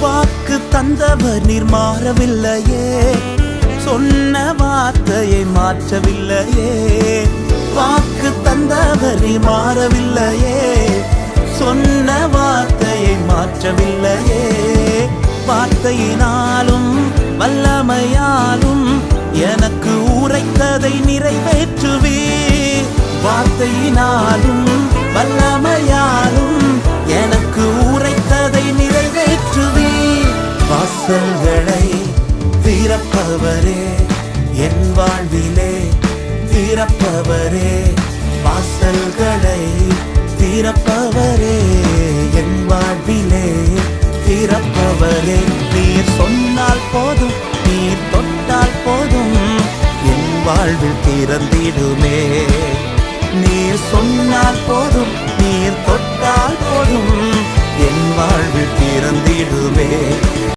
வாக்கு தந்தவர் நீர் மாறவில்லையே, சொன்ன வார்த்தையை மாற்றவில்லையே. வாக்கு தந்தவர் நீர் மாறவில்லையே, சொன்ன வார்த்தையை மாற்றவில்லையே. வார்த்தையினாலும் வல்லமையாலும் எனக்கு உரைத்ததை நிறைவேற்றுவீர். வார்த்தையினாலும் வல்லமையாலும் எனக்கு உரைத்ததை நிறைவேற்றுவீர். வாசல்களை திறப்பவரே, என் வாழ்விலே திறப்பவரே. வாசல்களை திறப்பவரே, என் வாழ்விலே திறப்பவரே. நீர் சொன்னால் போதும், நீர் தொட்டால் போதும், என் வாழ்வில் திறந்திடுமே. நீர் சொன்னால் போதும், நீர் தொட்டால் போதும், என் வாழ்வில் திறந்திடுமே.